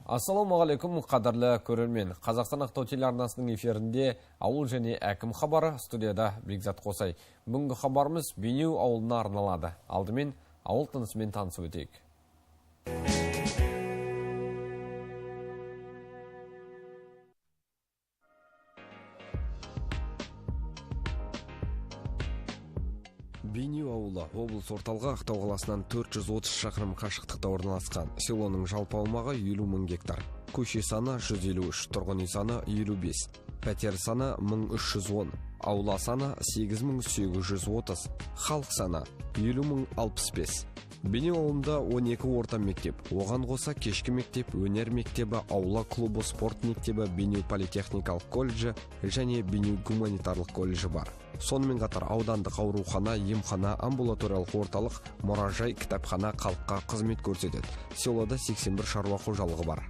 Ассалаумағалейкум, қадірлі көрермен. Қазақстан Ақтау телеарнасының эфирінде ауыл және әкім хабары, студияда Бекзат Қосай. Бүгінгі хабарымыз Бейнеу ауылына арналады. Алдымен ауыл тынысымен танысып өтейік. Бейнеу ауылы облыс орталығы Ақтау қаласынан 430 шақырым қашықтықта орналасқан. Селоның жалпы аумағы 50 мың гектар. Көше саны 153, тұрғын үй саны 55, пәтер саны 1310, аула саны 8830, халық саны 50065. Бейнеу ауылында 12 орта мектеп, оған қоса кешкі мектеп, өнер мектебі, аула клубы, спорт мектебі, Бейнеу политехникалық колледжі және Бейнеу гуманитарлық колледжі бар. Сонымен қатар аудандық аурухана, емхана, амбулаториялық орталық, мұражай, кітапхана халыққа қызмет көрсетеді. Селода 81 шаруа қожалығы бар.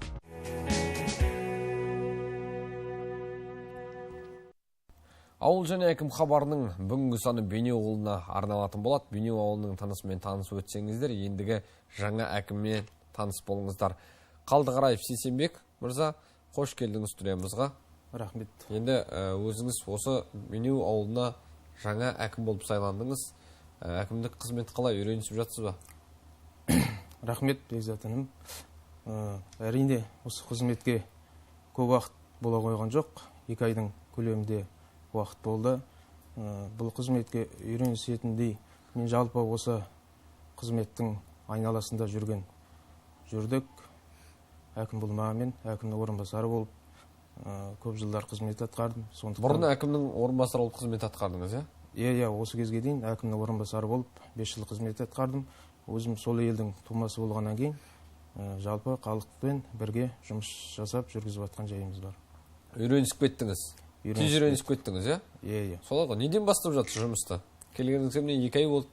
Ауыл және әкім хабарының бүгінгі саны Бейнеу ауылына арналатын болады. Бейнеу ауылының тынысымен танысып өтсеңіздер, ендігі жаңа әкіммен таныс болыңыздар. Қалдығараев Сейсенбек мырза, қош келдіңіз студиямызға. Рахмет. Енді өзіңіз осы Бейнеу ауылына жаңа әкім болып сайландыңыз. Әкімдік қызмет қалай, үйренісіп жатсыз ба? Рахмет, Бекзат інім. Әрине, осы қызметке көп уақыт бола қойған жоқ. 2 айдың көлемінде уақыт болды. Бұл қызметке үйренісетіндей, мен жалпы осы қызметтің айналасында жүрдік. Әкім болмағанмен, әкімнің орынбасары болып, көп жылдар қызмет атқардым. Бұрын әкімнің орынбасары болып қызмет атқардыңыз, иә? Иә, осы кезге дейін әкімнің орынбасары болып 5 жыл қызмет атқардым. Өзім сол елдің тумасы болғаннан кейін, жалпы халықпен бірге жұмыс жасап жүргізіп жатқан жайымыз бар. Үйренісіп кеттіңіз. Тез үйренісіп кеттіңіз, иә? Иә. Солай ғой. Неден бастап жатыр жұмысты? Келгеніңізге міне 2 ай болды.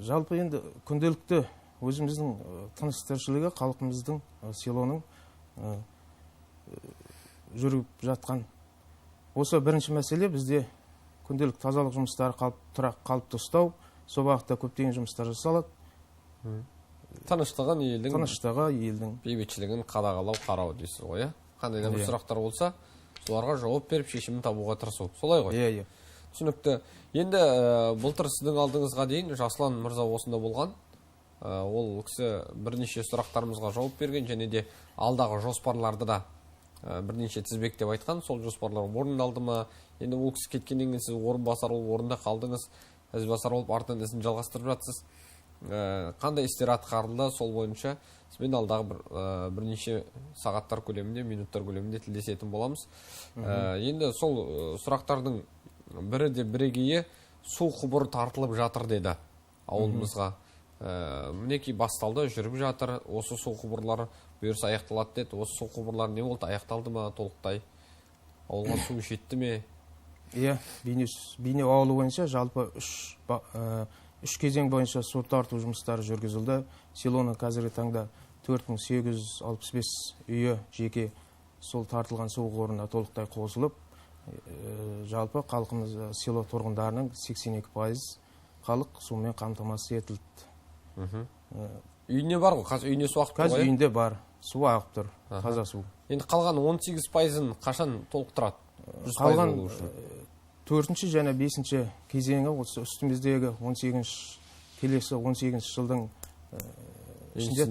Жалпы енді күнделікті өзіміздің тыныс тіршілігі, халқымыздың, селоның жүріп жатқан. Осы бірінші мәселе бізде күнделік тазалық жұмыстары қалыпты ұстау, сол уақытта көптеген жұмыстар жасалады. Тыныштығы елдің бейбітшілігін қадағалау, қарау дейсіз ғой, иә? Қандай да бір сұрақтар болса, соларға жауап беріп шешімін табуға тырысу. Солай ғой? Иә. Түсінікті. Енді былтыр сіздің алдыңызға дейін Жаслан мырза осында болған. Ол кісі бірнеше сұрақтарымызға жауап берген, және де алдағы жоспарларды да бірнеше тізбектеп айтқан. Сол жоспарлар орындалды ма? Енді ол кісі кеткеннен кейін сіз орынбасар болып орында қалдыңыз, ізбасар болып артынан ісін жалғастырып жатсыз. Қандай істер атқарылды, сол бойынша сізбен алдағы бірнеше сағаттар көлемінде, минуттар көлемінде тілдесетін боламыз. Енді сол сұрақтардың бірі де бірегейі су құбыры тартылып жатыр деді ауылымызға. Мінекей басталды, жүріп жатыр. Осы су құбырлары бұйырса аяқталады деді. Осы су құбырлары не болды, аяқталды ма толықтай? Ауылға су жетті ме? Иә, Бейнеу ауылы бойынша жалпы 3 кезең бойынша су тарту жұмыстары жүргізілді. Селоның қазіргі таңда 4865 үйі жеке сол тартылған су қорына толықтай қосылып, жалпы халқымыз село тұрғындарының 82% халық сумен қамтамасыз етілді. Үйіне бар ғой, қазір үйіне су ағып тұр ғой? Қазір үйінде бар, су ағып тұр, таза су. Енді қалған 18%-ын қашан толықтырады? Қалған 4-ші және 5-ші кезеңі үстіміздегі келесі 18 жылдың ішінде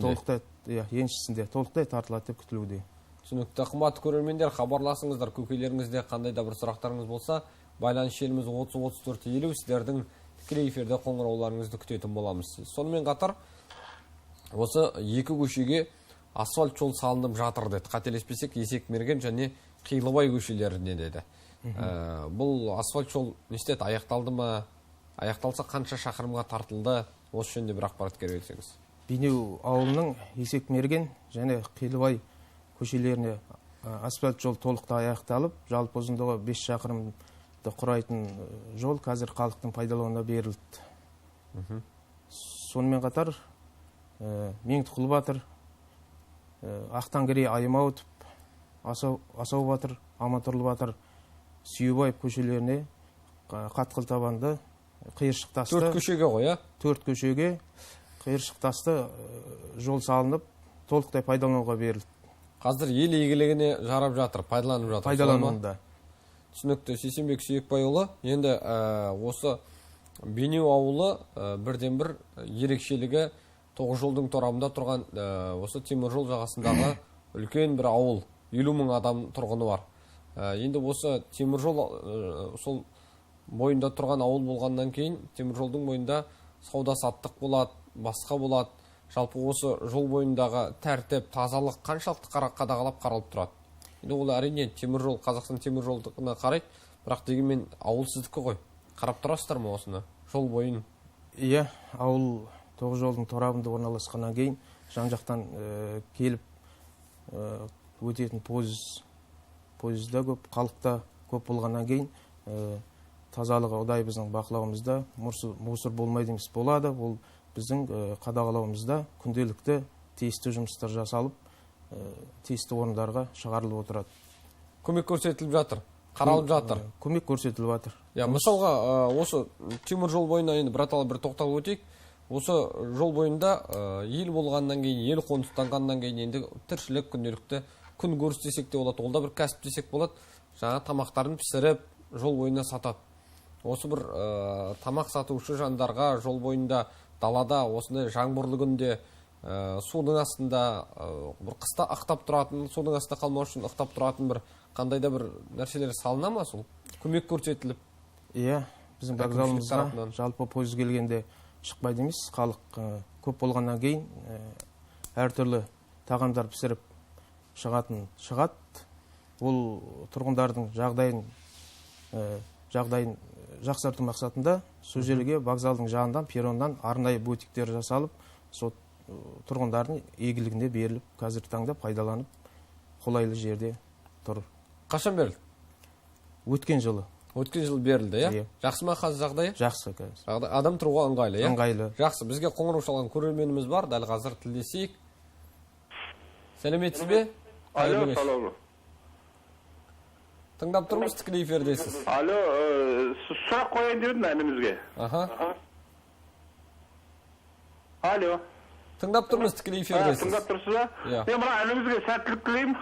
толықтай тартылады деп күтілуде. Түсінікті. Қымбатты көрермендер, хабарласыңыздар, көкейлеріңізде қандай да бір сұрақтарыңыз болса, байланыс желіміз 30-34-50, сіздердің тікелей эфирде қоңырауларыңызды күтетін боламыз. Сонымен қатар, осы 2 көшеге асфальт жол салынып жатыр деді. Қателеспесек, Есекмерген және Қилыбай көшелеріне деді. Бұл асфальт жол нестет, аяқталды ма? Аяқталса қанша шақырымға тартылды? Осы жөнінде бір ақпарат берсеңіз. Бейнеу ауылының Есекмерген және Қилыбай көшелеріне асфальт жол толықтай аяқталып, жалпы ұзындығы 5 шақырымды құрайтын жол қазір халықтың пайдалануына берілді. Сонымен қатар Меңдіқұл батыр, Ақтангерей, Аймауытов, Асау батыр, Амантұрлы батыр, Сүйебаев көшелеріне қатқыл табанды қиыршық тасты 4 көшеге ғой, 4 көшеге қиыршық тасты жол салынып, толықтай пайдалануға берілді. Қазір ел игілігіне жарап жатыр, пайдаланып жатыр. Пайдалануында. Түсінікті. Сейсенбек Сүйекбайұлы, енді осы Бейнеу ауылы бірден бір ерекшелігі 9 жолдың торабында тұрған осы темір жол жағасындағы үлкен бір ауыл, 50 мың адам тұрғыны бар. Енді осы темір жол сол бойында тұрған ауыл болғаннан кейін темір жолдың бойында сауда саттық болады, басқа болады. Жалпы осы жол бойындағы тәртіп, тазалық қаншалықты қадағалап қаралып тұрады. Енді ол әрине темір жол, Қазақстан темір жолдығына қарайды, бірақ дегенмен ауыл сіздікі ғой. Қарап тұрасыздар ма осыны? Жол бойын? Иә, ауыл 9 жолдың торабында орналасқаннан кейін жан-жақтан келіп өтетін пойызда көп, халықта көп болғаннан кейін тазалығы ұдай біздің бақылауымызда, мусор болмайды емес болады. Ол біздің қадағалауымызда күнделікті тиісті жұмыстар жасалып, тиісті орындарға шығарылып отырады. Көмек көрсетіліп жатыр, қаралып жатыр. Көмек көрсетіліп жатыр. Мысалға, осы темір жол бойына енді бір тоқталып өтейік. Осы жол бойында ел болғаннан кейін, ел қоныстанғаннан кейін енді тіршілік күнделікті күн көріс десек те болады, олда бір кәсіп десек болады. Жаңа тамақтарын пісіріп, жол бойына сатады. Осы бір тамақ сатушы жандарға жол бойында далада осындай жаңбырлы күнде судың астында бір қыста ықтап тұратын, судың астында қалмау үшін ықтап тұратын бір қандай да бір нәрселер салына ма сол? Көмек көрсетіліп? Иә, біздің вокзалымызға жалпы пойыз келгенде шықпайды емес, халық көп болғаннан кейін әртүрлі тағамдар пісіріп шығады. Ол тұрғындардың жағдайын жақсарту мақсатында сол жерге вокзалдың жанынан, перроннан арнайы бутиктер жасалып, сол тұрғындардың игілігіне беріліп, қазіргі таңда пайдаланып, қолайлы жерде тұр. Қашан берілді? Өткен жылы. Өткен жыл берілді, иә? Жақсы ма қазір жағдайы? Жақсы қазір. Адам тұруға ыңғайлы, иә? Ыңғайлы. Жақсы, бізге қоңырау шалған көрерменіміз бар, дәл қазір тілдесейік. Сәлеметсіз бе? Алло, салам. Тыңдап тұрмыз, тікелей эфирдесіз. Алло, сұрақ қояйын дедім әнімізге. Алло. Тыңдап тұрмыз, тікелей эфирдесіз. Тыңдап тұрсыз ба? Мен мына әнімізге сәттілік тілеймін.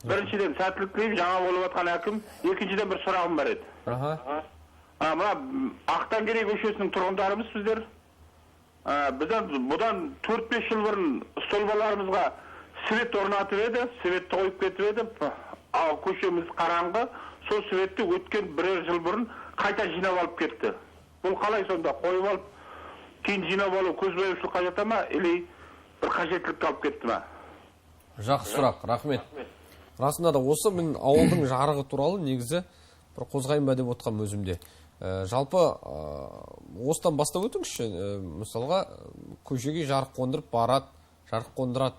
Біріншіден сәттілік тілеймін, жаңа болып жатқан әкім. Екіншіден бір сұрағым бар еді. Мына Ақтангерей көшесінің тұрғындарымыз біздер. Бұдан 4-5 жыл бұрын столбаларымызға свет орнатып еді, светті қойып кетіп еді. Көшеміз қараңғы, сол светті өткен бірер жыл бұрын қайта жинап алып кетті. Бұл қалай сонда қойып алып, кейін жинап алу көзбояушылық қажет ма, или бір қажеттілікке алып кетті ма? Жақсы сұрақ, рахмет. Расында да осы мен ауылдың жарығы туралы негізі бір қозғайын ба деп отқан өзімде. Жалпы осыдан бастап өтіңізші, мысалға көшеге жарық қондырып барады, жарық қондырады,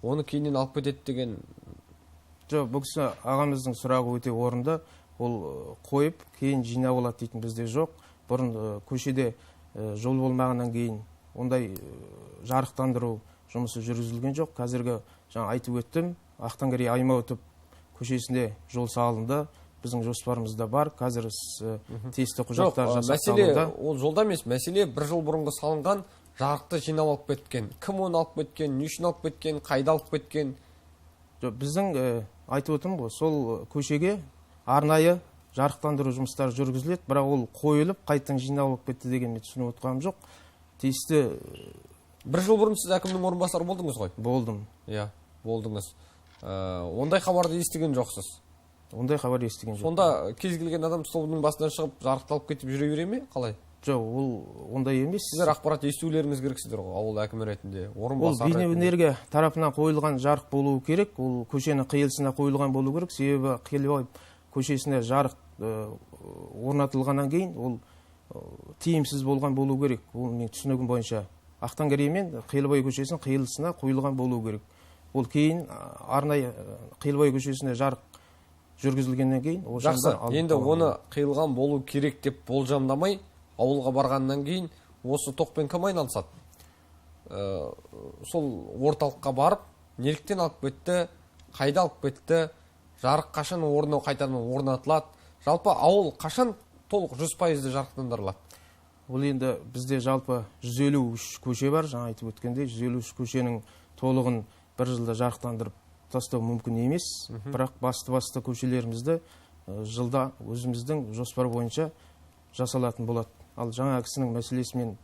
оны кейіннен алып кетеді деген. Жоқ, бұл кісі ағамыздың сұрағы өте орынды. Ол қойып, кейін жинап алады дейтін бізде жоқ. Бұрын көшеде жол болмағаннан кейін ондай жарықтандыру жұмысы жүргізілген жоқ. Қазіргі жаңа айтып өттім, Ақтангерей Аймауытов көшесінде жол салынды. Біздің жоспарымызда бар. Қазір тиісті құжаттар жасақталуда. Мәселе ол жолда емес, мәселе бір жыл бұрынғы салынған жарықты жинап алып кеткен. Кім оны алып кеткен, не үшін алып кеткен, қайда алып кеткен? Біздің айтып отырмын ғой, сол көшеге арнайы жарықтандыру жұмыстары жүргізіледі, бірақ ол қойылып, қайтадан жинап алып кетті деген мен түсініп отырғаным жоқ. Тиісті бір жыл бұрын сіз әкімнің орынбасары болдыңыз ғой? Болдым. Иә, болдыңыз. Ондай хабарды естіген жоқсыз? Ондай хабар естіген жоқ. Сонда кез келген адам столбының басынан шығып жарықты алып кетіп жүре бере ме? Қалай? Жоқ, ол ондай емес. Сіздер ақпарат естулеріңіз керексіздер ғой, ауыл әкімі ретінде, орынбасар ретінде. Ол Бейнеу тарапынан қойылған жарық болуы керек, ол көшенің қиылысына қойылған болу керек, себебі Қилыбай көшесіне жарық орнатылғаннан кейін ол тиімсіз болған болу керек. Ол мен түсінігім бойынша Ақтангерей мен Қилыбай көшесінің қиылысына қойылған болу керек. Ол кейін арнайы Қилыбай көшесіне жарық жүргізілгеннен кейін ол жақсы, енді оны қиылған болу керек деп болжамдамай ауылға барғаннан кейін осы тоқпен кім айналысады? Сол орталыққа барып, неліктен алып кетті, қайда алып кетті, жарық қашан қайтадан орнатылады? Жалпы ауыл қашан толық 100% жарықтандырылады? Ол енді бізде жалпы 153 көше бар, жаңа айтып өткендей, 153 көшенің толығын бір жылда жарықтандырып тастау мүмкін емес, бірақ басты көшелерімізді жылда өзіміздің жоспар бойынша жасалатын болады. Ал жаңа кісінің мәселесімен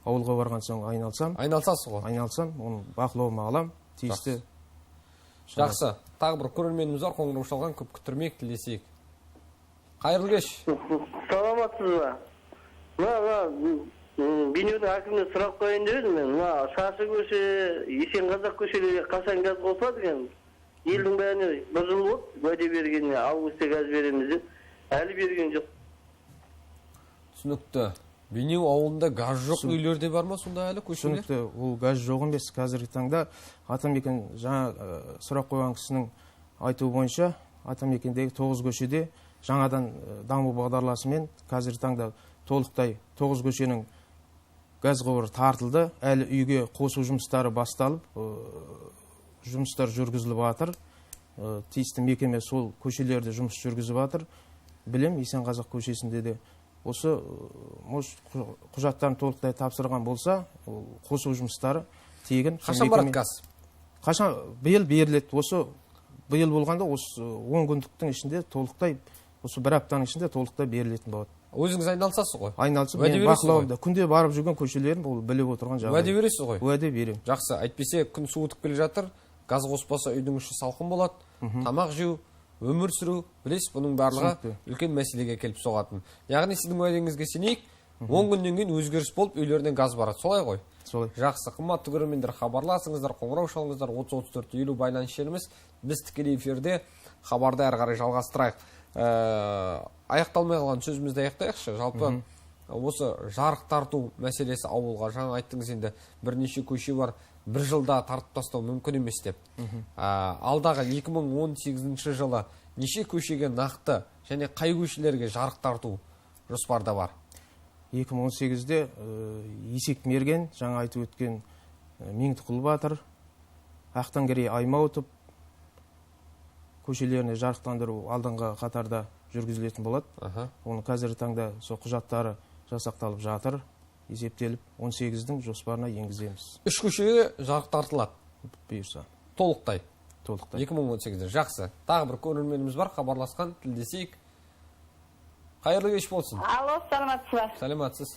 ауылға барған соң Айналсасыз ғой? Айналсам, оны бақылауыма алам, тиісті. Жақсы. Тағы бір көрерменіміз бар, қоңырау шалған, көп күттірмейік, тілдесейік. Қайырлы кеш. Саламатсыз ба? Бейнеудің әкіміне сұрақ қойын деп едім мен. Шаршы көше, Есенқазақ көшелерге қашан газ қосылады екен? Елдің бәріне бір жыл болды, уәде бергеніне августта газ береміз деп, әлі берген жоқ. Түсінікті. Бейнеу ауылында газ жоқ үйлерде бар ма сонда әлі көшелер? Түсінікті, ол газ жоқ емес. Қазіргі таңда Атамекен жаңа сұрақ қойған кісінің айтуы бойынша Атамекендегі 9 көшеде жаңадан даму бағдарламасымен қазіргі таңда толықтай 9 көшенің газ құбыры тартылды. Әлі үйге қосу жұмыстары басталып, жұмыстар жүргізіліп жатыр. Тиісті мекеме сол көшелерде жұмыс жүргізіп жатыр. Білем, Есенқазақ көшесінде де осы құжаттарын толықтай тапсырған болса, қосу жұмыстары тегін. Қашан барады газ? Қашан? Биыл беріледі. Осы биыл болғанда осы 10 күндіктің ішінде толықтай, осы бір аптаның ішінде толықтай берілетін болады. Өзіңіз айналсасыз ғой? Айналысып, мен бақылауымда күнде барып жүрген көшелерім, ол біліп отырған жағдай. Уәде бересіз ғой? Уәде берем. Жақсы, әйтпесе күн суытып келе жатыр, газ қоспаса үйдің іші салқын болады, тамақ жеу, өмір сүру, білесіз, бұның барлығы үлкен мәселеге келіп соғатын. Яғни сіздің уәдеңізге сенейік, 10 күннен кейін өзгеріс болып үйлерден газ барады, солай ғой? Солай. Жақсы, қымбатты көрермендер, хабарласыңыздар, қоңырау шалыңыздар, 30-34-50 байланыс желіміз. Біз тікелей эфирде хабарды әрі қарай жалғастырайық. Аяқталмай қалған сөзімізді аяқтайықшы. Жалпы осы жарық тарту мәселесі ауылға, жаңа айттыңыз, енді бірнеше көше бар, бір жылда тартып тастау мүмкін емес деп. Алдағы 2018 жылы неше көшеге нақты және қай көшелерге жарық тарту жоспарда бар? 2018-де Есек Мерген, жаңа айтып өткен Меңдіқұл Батыр, Ақтангерей Аймауытов көшелеріне жарықтандыру алдыңғы қатарда жүргізілетін болады. Оны қазіргі таңда сол құжаттары жасақталып жатыр, есептеліп 18-дің жоспарына енгіземіз. 3 көшеге жарық тартылады бұйырса. Толықтай. 2018-де. Жақсы. Тағы бір көрерменіміз бар, хабарласқан, тілдесейік. Қайырлы кеш болсын. Алло, саламатсыз ба? Саламатсыз.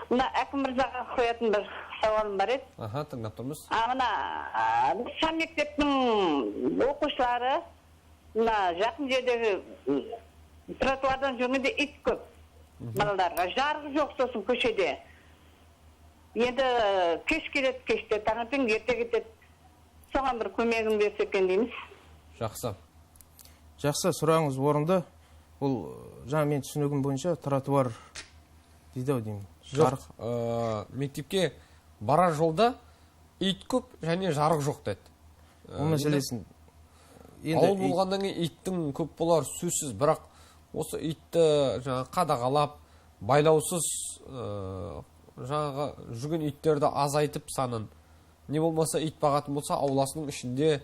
Мына әкім мырзаға қоятын бір сауалым бар еді. Тыңдап тұрмыз. Мына шам мектептің оқушылары мына жақын жердегі тротуардан жүргенде ит көп. Балаларға жарық жоқ сосын көшеде. Енді кеш келеді, кеште таңертең ерте кетеді. Соған бір көмегін берсе екен дейміз. Жақсы. Жақсы, сұрағыңыз орынды. Ол жаңа мен түсінігім бойынша тротуар дейді ау деймін. Жоқ, мектепке бара жолда ит көп және жарық жоқ деді. Ол мәселесін ауыл болғаннан кейін иттің көп болар сөзсіз, бірақ осы итті жаңа қадағалап, байлаусыз жаңағы жүрген иттерді азайтып санын, не болмаса ит бағатын болса ауласының ішінде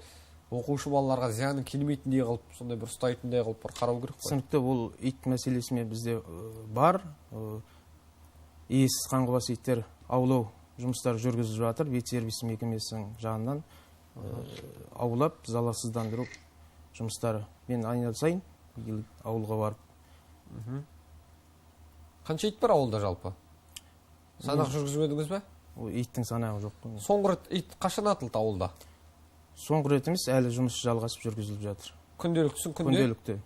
оқушы балаларға зияны келмейтіндей қылып, сондай бір ұстайтындай қылып бір қарау керек қой. Түсінікті, ол ит мәселесімен бізде бар. Иесіз қаңғыбас иттер аулау жұмыстары жүргізіліп жатыр. Ветсервис мекемесінің жанынан аулап, залалсыздандыру жұмыстары. Мен айналысайын, ауылға барып. Қанша ит бар ауылда жалпы? Санақ жүргізбедіңіз бе? Иттің санағы жоқ. Соңғы рет ит қашан атылды ауылда? Соңғы рет емес, әлі жұмыс жалғасып жүргізіліп жатыр. Күнделіктісің күнде? Күнделікті.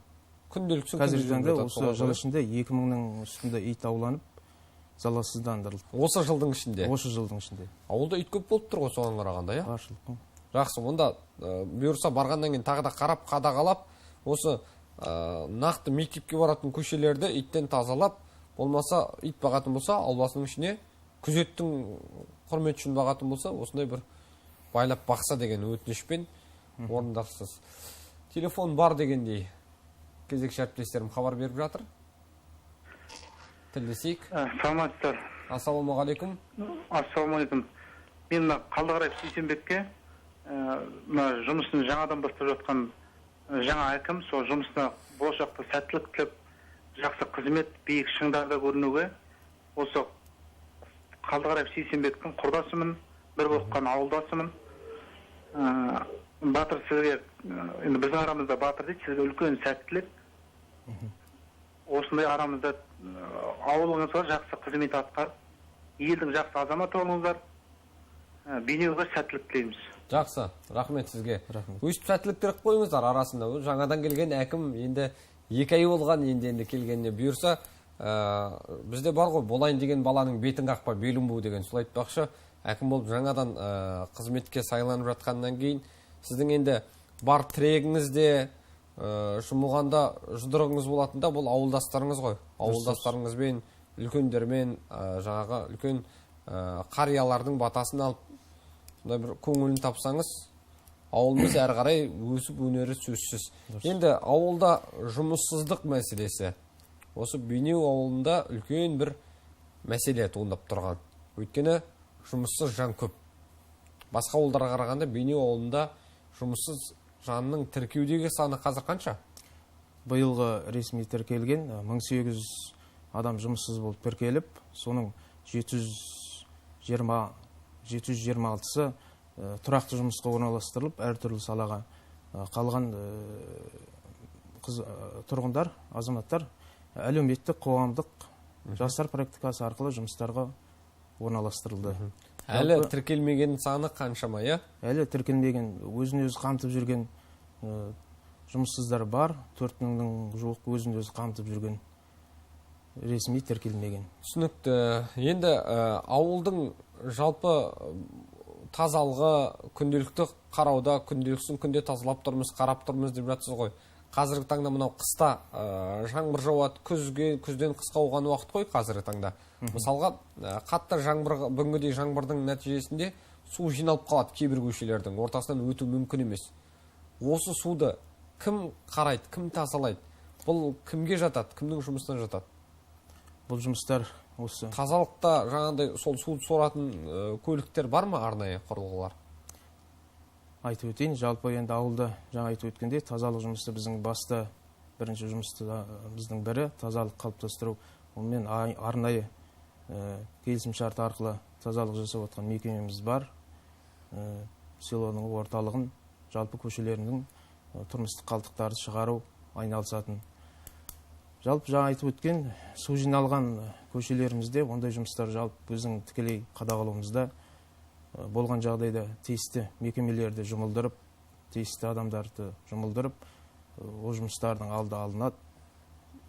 Күнделіктісің қазіргі таңда осы жыл ішінде 2000-ның үстінде ит ауланып, залалсыздандырылды. Осы жылдың ішінде? Осы жылдың ішінде. Ауылда ит көп болып тұр ғой соған қарағанда, иә? Баршылық. Жақсы, онда бұйырса барғаннан кейін тағы да қарап, қадағалап, осы нақты мектепке баратын көшелерді иттен тазалап, болмаса ит бағатын болса, ауласының ішіне күзеттің құрмет үшін бағатын болса, осындай бір байлап бақса деген өтінішпен орындарсыз. Телефон бар дегендей кезекші әріптестерім хабар беріп жатыр. Тілдесейік. Саламатсыздар. Ассалаумағалейкум. Ассалаумағалейкум. Мен Қалдықарай Сейсенбекке жұмысын жаңадан бастап жатқан жаңа әкім, сол жұмысына болашақта сәттілік тілеп, жақсы қызмет, биік шыңдарда көрінуге, осы Қалдықараев Сейсенбектің құрдасымын, бір оққан ауылдасымын. Батыр, сізге енді біздің арамызда Батыр дейді, сізге үлкен сәттілік. Осындай арамызда ауылыңызға жақсы қызмет атқарып, елдің жақсы азаматы болыңыздар. Бейнеуге сәттілік тілейміз. Жақсы, рахмет сізге. Рахмет. Өйстіп сәттілік тілеп қойыңыздар арасында. Жаңадан келген әкім енді 2 ай болған, енді келгеніне бұйырса, бізде бар ғой, болайын деген баланың бетін қақпа, белін бу деген, сол айтпақшы. Әкім болып жаңадан қызметке сайланып жатқаннан кейін, сіздің енді бар тірегіңізде, жұмылғанда жұдырығыңыз болатында, бұл ауылдастарыңыз ғой. Ауылдастарыңызбен, үлкендермен, жаңағы үлкен қариялардың батасын алып, бір көңілін тапсаңыз, ауылымыз әрі қарай өсіп өнері сөзсіз. Енді ауылда жұмыссыздық мәселесі, осы Бейнеу ауылында үлкен бір мәселе туындап тұрған. Өйткені жұмыссыз жан көп. Басқа ауылдарға қарағанда Бейнеу ауылында жұмыссыз жанның тіркеудегі саны қазір қанша? Биылғы ресми тіркелген 1800 адам жұмыссыз болып тіркеліп, соның 726-сы тұрақты жұмысқа орналастырылып, әртүрлі салаға қалған тұрғындар, азаматтар әлеуметтік, қоғамдық жастар практикасы арқылы жұмыстарға орналастырылды. Әлі тіркелмеген саны қаншама, иә? Әлі тіркелмеген, өзін-өзі қамтып жүрген жұмыссыздар бар, 4000-нің жуық өзін-өзі қамтып жүрген, ресми тіркелмеген. Түсінікті. Енді ауылдың жалпы тазалығы, күнделікті қарауда, күнделіксін күнде тазалап тұрмыз, қарап тұрмыз деп жатсыз ғой. Қазіргі таңда мынау қыста жаңбыр жауады, күзден қысқа ауған уақыт қой қазіргі таңда. Мысалға, қатты бүгінгідей жаңбырдың нәтижесінде су жиналып қалады кейбір көшелердің, ортасынан өту мүмкін емес. Осы суды кім қарайды, кім тазалайды? Бұл кімге жатады, кімнің жұмысына жатады? Бұл жұмыстар осы. Тазалықта жаңағыдай сол суды соратын көліктер бар ма, арнайы құрылғылар? Айтып өтейін, жалпы енді ауылда жаңа айтып өткенде тазалық жұмысы біздің басты бірінші жұмысты біздің бірі тазалық қалыптастыру. Онымен арнайы келісімшарт арқылы тазалық жасап отқан мекемеміз бар. Селоның орталығын, жалпы көшелерінің тұрмыстық қалдықтарды шығару айналысатын. Жалпы жаңа айтып өткен су жиналған көшелерімізде ондай жұмыстар жалпы біздің тікелей қадағалауымызда болған жағдайда тиісті мекемелерді жұмылдырып, тиісті адамдарды жұмылдырып, о жұмыстардың алды алынады.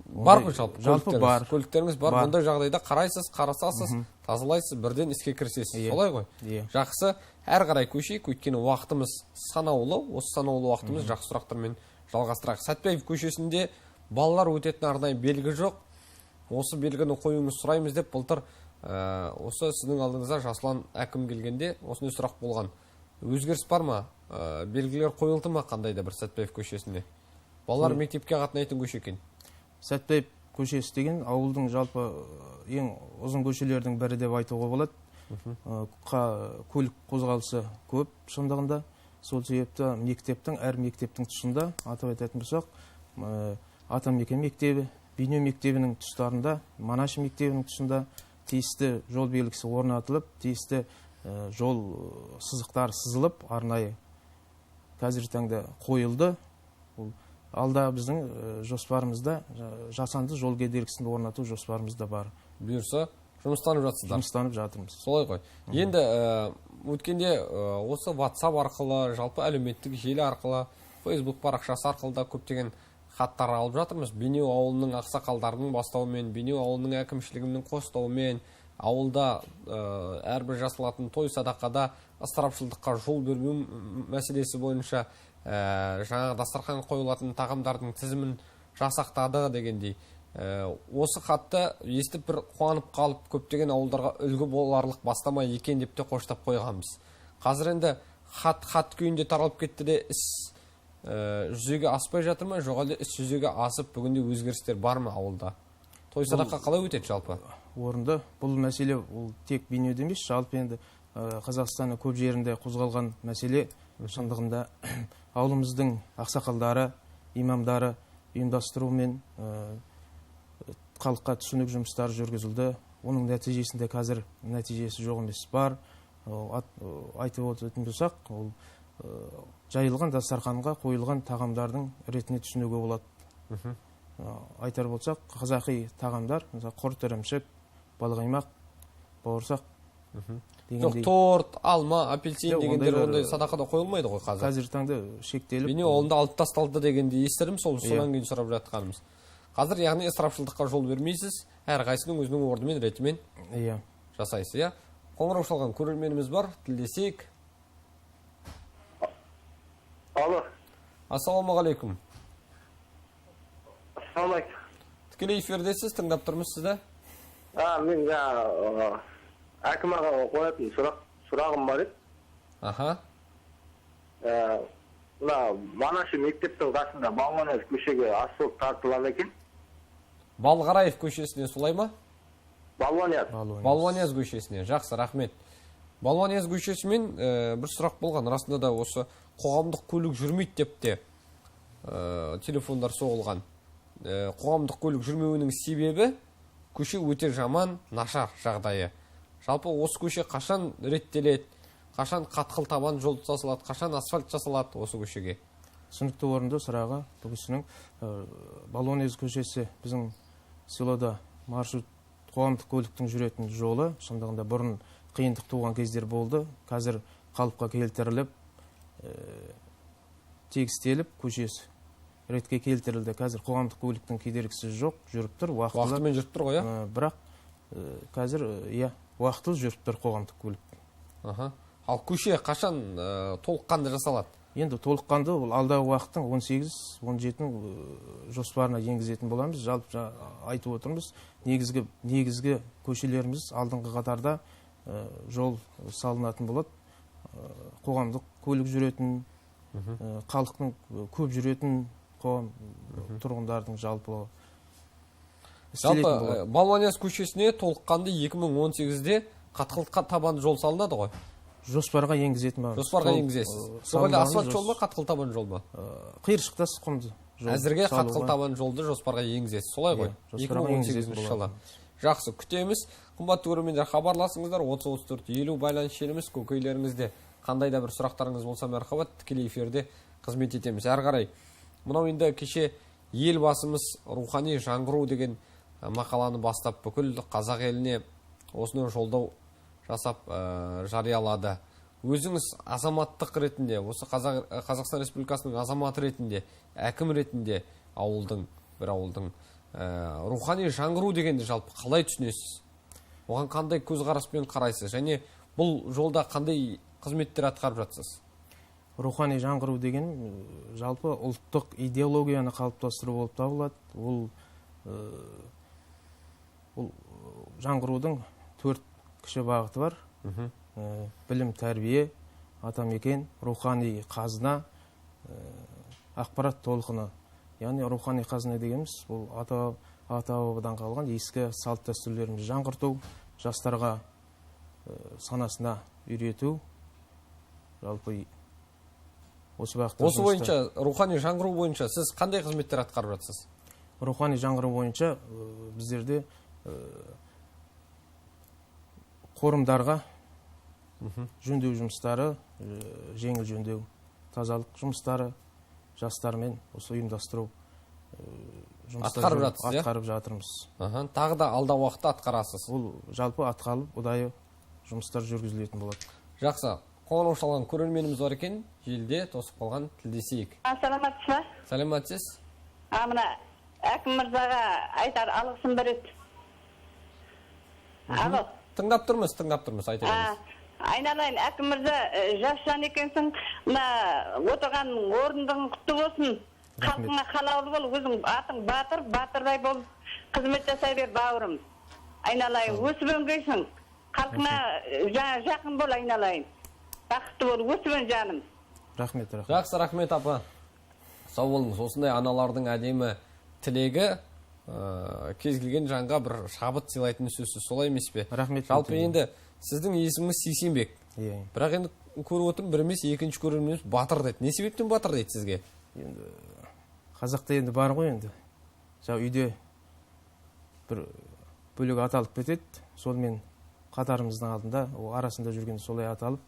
Бар ғой жалпы? Жалпы бар. Көліктеріңіз бар. Ондай жағдайда қарайсыз, қарасасыз, тазалайсыз, бірден іске кірісесіз. Солай ғой? Жақсы. Әр қарай көшейік, өйткені уақытымыз санаулы. Осы санаулы уақытымыз жақсы сұрақтармен жалғастырайық. Сәтпаев көшесінде балалар өтетін арнайы белгі жоқ. Осы белгіні қоюыңыз сұраймыз деп былтыр осы сіздің алдыңызда Жасұлан әкім келгенде осындай сұрақ болған. Өзгеріс бар ма? Белгілер қойылды ма қандай да бір Сәтпаев көшесінде? Балалар мектепке қатынайтын көше екен. Сәтпаев көшесі деген ауылдың жалпы ең ұзын көшелердің бірі деп айтуға болады. Көлік қозғалысы көп шындығында. Сол себепті мектептің, әр мектептің тұсында атап айтатын болсақ, Атамекен мектебі, Бейнеу мектебінің тұстарында, Манаши мектебінің тұсында тиісті жол белгісі орнатылып, тиісті жол сызықтары сызылып, арнайы қазіргі таңда қойылды. Алда біздің жоспарымызда жасанды жол кедергісін орнату жоспарымызда бар. Бұйырса, жұмыстанып жатсыздар. Жұмыстанып жатырмыз. Солай ғой. Енді өткенде осы WhatsApp арқылы, жалпы әлеуметтік желі арқылы, Facebook парақшасы арқылы да көптеген хаттар алып жатырмыз. Бейнеу ауылының ақсақалдарының бастауымен, Бейнеу ауылының әкімшілігінің қостауымен, ауылда әрбір жасалатын той садақада ысырапшылдыққа жол бермеу мәселесі бойынша жаңа дастархан қойылатын тағамдардың тізімін жасақтады дегендей. Осы хатты естіп бір қуанып қалып, көптеген ауылдарға үлгі боларлық бастама екен деп те қоштап қойғанбыз. Қазір енді хат күйінде таралып кетті де іс жүзеге аспай жатыр ма, жоқ әлде іс жүзеге асып бүгінде өзгерістер бар ма ауылда? Той садаққа қалай өтеді жалпы? Орынды. Бұл мәселе ол тек Бейнеуде емес, жалпы енді Қазақстанның көп жерінде қозғалған мәселе. Шындығында ауылымыздың ақсақалдары, имамдары ұйымдастырумен халыққа түсінік жұмыстары жүргізілді. оның нәтижесінде қазір нәтижесі жоқ емес бар. Айтып өтетін болсақ, ол жайылған дастарханға қойылған тағамдардың ретіне түсінуге болады. Айтар болсақ, қазақи тағамдар, құрт ірімшік, балқаймақ, бауырсақ жоқ, торт, алма, апельсин дегендер ондай садақада қойылмайды ғой қазір. Қазір таңда шектеліп. Бейне олында алып тасталды дегенде естірім, содан кейін сұрап жатқанымыз. Қазір яғни ысырапшылдыққа жол бермейсіз, әрқайсының өзінің орнымен, ретімен жасайсыз, иә? Қоңырау шалған көрерменіміз бар, тілдесейік. Алло. Ассалаумағалейкум. Ассалаумағалейкум. Тікелей эфирдесіз, тыңдап тұрмыз сізді. Мен әкім ағаға қоятын сұрағым бар еді. Аха. Мына Манашы мектептің қасында Балуанияз көшеге асфальт тартылады екен. Балғараев көшесіне солай ма? Балуанияз көшесіне. Жақсы, рахмет. Балуанияз көшесімен бір сұрақ болған. Расында да осы қоғамдық көлік жүрмейді деп те телефондар соғылған. Қоғамдық көлік жүрмеуінің себебі көше өте жаман, нашар жағдайы. Жалпы осы көше қашан реттеледі, қашан қатқыл табан жол жасалады, қашан асфальт жасалады осы көшеге? Түсінікті орынды сұрағы. Бұл кісінің Балуанияз көшесі біздің селода маршрут қоғамдық көліктің жүретін жолы. Шындығында бұрын қиындық туған кездер болды. Қазір қалыпқа келтіріліп, тегістеліп, көшесі ретке келтірілді. Қазір қоғамдық көліктің кедергісі жоқ, жүріп тұр, уақытымен жүріп тұр ғой, бірақ қазір уақытылы жүріп тұр қоғамдық көлік. Ал көше қашан толыққанды жасалады? Енді толыққанды ол алдағы уақыттың 18-17 жоспарына енгізетін боламыз. Жалпы айтып отырмыз, негізгі көшелеріміз алдыңғы қатарда жол салынатын болады. Қоғамдық көлік жүретін, халықтың көп жүретін, қоғам тұрғындардың жалпы. Жалпы Балуанияз көшесіне толыққанды 2018-де қатқыл табан жол салынады ғой? Жоспарға енгізетін бар. Жоспарға енгізесіз. Соғылы асфальт жол ма, қатқыл табан жол ма? Қиыршықтас құмды жол. Әзірге қатқыл табан жолды жоспарға енгізесіз. Солай ғой? 2018 жылы. Жақсы, күтеміз. Қымбатты көрермендер, хабарласыңыздар. 30-34-50 байланыс желіміз. Көкейлеріңізде қандай да бір сұрақтарыңыз болса, мәрхабат, тікелей эфирде қызмет етеміз. Әрі қарай. Мынау енді кеше елбасымыз рухани жаңғыру деген мақаланы бастап бүкіл қазақ еліне осыны жолдау жасап жариялады. Өзіңіз азаматтық ретінде, осы Қазақстан Республикасының азаматы ретінде, әкім ретінде бір ауылдың рухани жаңғыру дегенді жалпы қалай түсінесіз? Оған қандай көзқараспен қарайсыз? Және бұл жолда қандай қызметтер атқарып жатсыз? Рухани жаңғыру деген жалпы ұлттық идеологияны қалыптастыру болып табылады. Ол жаңғырудың 4 кіші бағыты бар. Білім, тәрбие, атамекен, рухани қазына, ақпарат толқыны. Яғни рухани қазына дегеніміз бұл ата-бабадан қалған ескі салт дәстүрлерімізді жаңғырту, жастарға санасына үйрету. Жалпы осы бағытта. Осы бойынша, рухани жаңғыру бойынша сіз қандай қызметтер атқарып жатсыз? Рухани жаңғыру бойынша біздерде қорымдарға жөндеу жұмыстары, жеңіл жөндеу, тазалық жұмыстары, жастармен осы ұйымдастыру атқарып жатырмыз. Тағы да алда уақытта атқарасыз? Ол жалпы атқарылып, ұдайы жұмыстар жүргізілетін болады. Жақсы. Қоңырау шалған көрерменіміз бар екен, желіде тосып қалған, тілдесейік. Саламатсыз ба? Саламатсыз. Мына әкім мырзаға айтар алғысым бар еді. Алло. Тыңдап тұрмыз, айта беріңіз. Айналайын, әкім мырза, жас жан екенсің, мына отырған орындығың құтты болсын. Халқыңа қалаулы бол, өзің атың батырдай бол, қызмет жасай бер бауырым. Айналайын, өсіп өңгейсің. Халқыңа жақын бол, айналайын. Бақытты бол, өсіп өн жаным. Рахмет. Жақсы, рахмет апа. Сау болыңыз. Осындай аналардың әдемі тілегі кез келген жанға бір шабыт сыйлайтын сөзсіз, солай емес пе? Рахмет. Жалпы енді сіздің есіміңіз Сейсенбек. Бірақ енді көріп отырмын, бір емес, екінші көрерменіміз Батыр дейді. Не себептен Батыр дейді сізге? Енді қазақта енді бар ғой енді. Үйде бір бөлек аталып кетеді. сонымен қатарымыздың алдында арасында жүрген солай аталып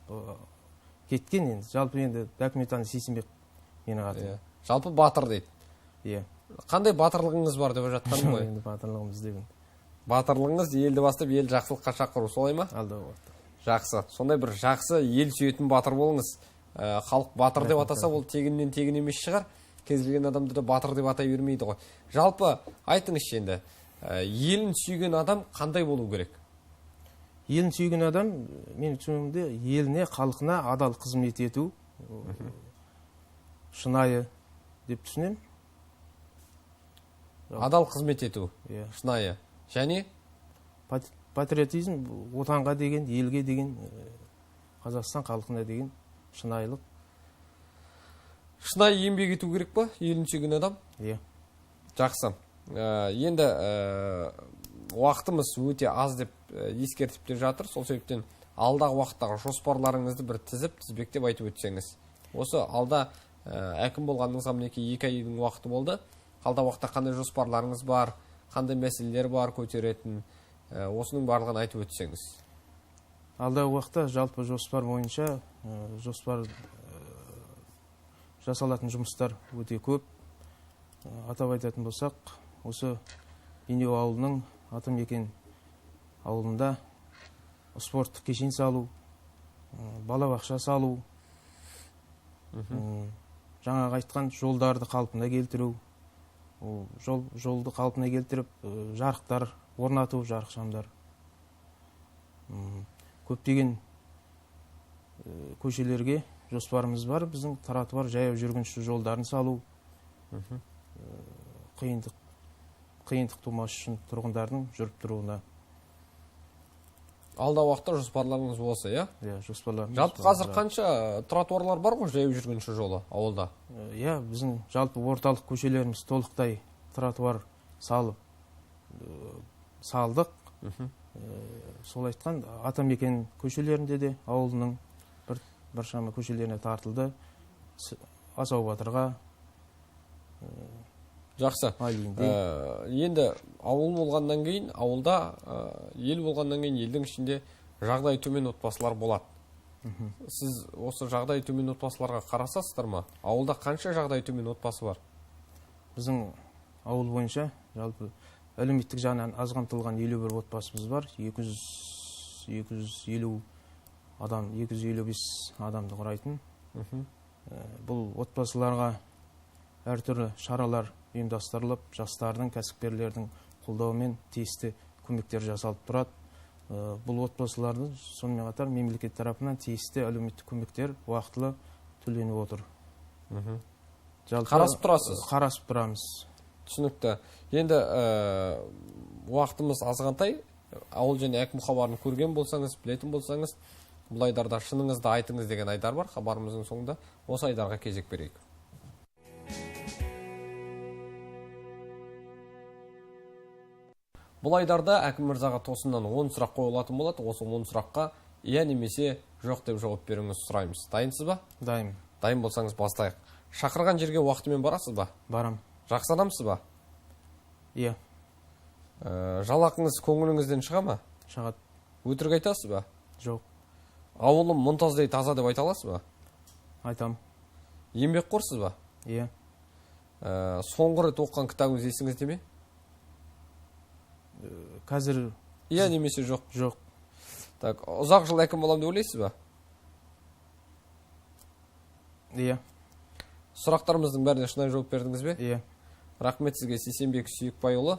кеткен. Енді жалпы енді документальный Сейсенбек менің атым. Жалпы батыр дейді. Иә. Қандай батырлығыңыз бар деп жатқаным ғой? Енді батырлығымыз деген. Батырлығыңыз елді бастап ел жақсылыққа шақыру, солай ма? Алдағы уақытта. Жақсы. Сондай бір жақсы ел сүйетін батыр болыңыз. Халық батыр деп атаса, ол тегіннен тегін емес шығар. Кез келген адамды да батыр деп атай бермейді ғой. Жалпы айтыңызшы енді, елін сүйген адам қандай болу керек? Елін сүйген адам, мен түсінігімде, еліне, халқына адал қызмет ету, шынайы деп түсінем. Адал қызмет ету, шынайы. Және патриотизм, отанға деген, елге деген, Қазақстан халқына деген шынайылық. Шынайы еңбек ету керек па, елін сүйген адам? Иә. Жақсы. Енді уақытымыз өте аз деп ескертіп те жатыр. Сол себептен алдағы уақыттағы жоспарларыңызды бір тізбектеп айтып өтсеңіз. Осы алда әкім болғаныңызға мінекей 2 айдың уақыты болды. Алдағы уақытта қандай жоспарларыңыз бар, қандай мәселелер бар көтеретін, осының барлығын айтып өтсеңіз. Алдағы уақытта жалпы жоспар бойынша жасалатын жұмыстар өте көп. Атап айтатын болсақ, осы Бейнеу ауылының Атамекен ауылында спорттық кешен салу, балабақша салу, жаңағы айтқан жолдарды қалпына келтіру, жолды қалпына келтіріп, жарықтар орнату, жарық шамдар. Көптеген көшелерге жоспарымыз бар. Біздің тротуар жаяу жүргінші жолдарын салу, қиындық тумас үшін тұрғындардың жүріп тұруына. Алда уақытта жоспарларыңыз осы, иә? Иә, жоспарларымыз. Жалпы қазір қанша тротуарлар бар ғой жаяу жүргінші жолы ауылда? Иә, біздің жалпы орталық көшелеріміз толықтай тротуар салдық. Сол айтқан Атамекен көшелерінде де ауылының біршама көшелеріне тартылды. Асау Батырға. Жақсы. Енді ауыл болғаннан кейін, ауылда ел болғаннан кейін елдің ішінде жағдай төмен отбасылар болады. Сіз осы жағдай төмен отбасыларға қарасасыздар ма? Ауылда қанша жағдай төмен отбасы бар? Біздің ауыл бойынша жалпы әлеуметтік жағынан аз қамтылған 51 отбасымыз бар. 250 адам, 255 адамды құрайтын. Бұл отбасыларға әртүрлі шаралар ұйымдастырылып, жастардың, кәсіпкерлердің қолдауымен тиісті көмектер жасалып тұрады. Бұл отбасылардың сонымен қатар мемлекет тарапынан тиісті әлеуметтік көмектер уақытылы төленіп отыр. Қарасып тұрасыз? Қарасып тұрамыз. Түсінікті. Енді уақытымыз азғантай, ауыл және әкім хабарын көрген болсаңыз, білетін болсаңыз, бұл айдарда шыныңызды айтыңыз деген айдар бар. Хабарымыздың соңында осы айдарға кезек берейік. Бұл айдарда әкім мырзаға тосыннан 10 сұрақ қойылатын болады. Осы 10 сұраққа иә немесе жоқ деп жауап беруіңізді сұраймыз. Дайынсыз ба? Дайын. Дайын болсаңыз бастайық. Шақырған жерге уақытымен барасыз ба? Барам. Жақсы адамсыз ба? Иә. Жалақыңыз көңіліңізден шыға ма? Шығады. Өтірік айтасыз ба? Жоқ. Ауылым мұнтаздай таза деп айта аласыз ба? Айтам. Еңбекқорсыз ба? Иә. Соңғы рет оқыған кітабыңыз есіңізде ме? Қазір иә немесе жоқ? Жоқ. Так, ұзақ жыл әкім боламын деп ойлайсыз ба? Иә. Сұрақтарымыздың бәріне шынайы жауап бердіңіз бе? Иә. Рахмет сізге, Сейсенбек Сүйікбайұлы.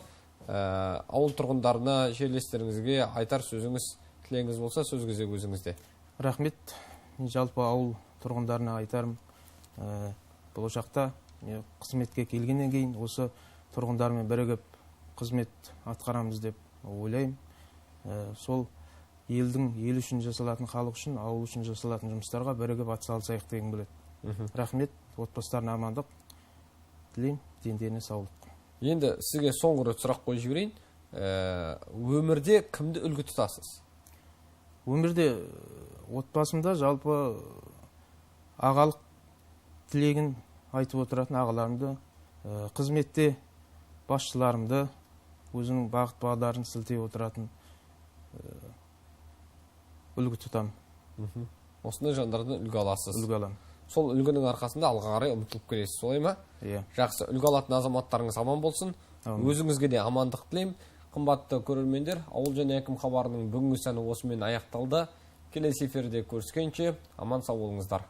Ауыл тұрғындарына, жерлестеріңізге айтар сөзіңіз, тілегіңіз болса, сөз кезегі өзіңізде. Рахмет. Мен жалпы ауыл тұрғындарына айтарым, болашақта қызметке келгеннен кейін осы тұрғындармен бірігіп қызмет атқарамыз деп ойлаймын. Сол ел үшін жасалатын, халық үшін, ауыл үшін жасалатын жұмыстарға бірігіп атсалысайық деген біледі. Рахмет, отбасыларына амандық тілеймін, дендеріне саулық. Енді сізге соңғы рет сұрақ қойып жіберейін. Өмірде кімді үлгі тұтасыз? Өмірде отбасымда жалпы ағалық тілегін айтып отыратын ағаларымды, қызметте басшыларымды, өзінің бағыт бағдарын сілтей отыратын үлгі тұтам, Осындай жандардан үлгі аласыз. үлгі алам. Сол үлгінің арқасында алға қарай ұмтылып келесіз, солай ма? Иә. Жақсы, үлгі алатын азаматтарыңыз аман болсын. Өзіңізге де амандық тілеймін. Қымбатты көрермендер, ауыл және әкім хабарының бүгінгі сәні осымен аяқталды. Келесі эфирде көріскенше аман сау болыңыздар.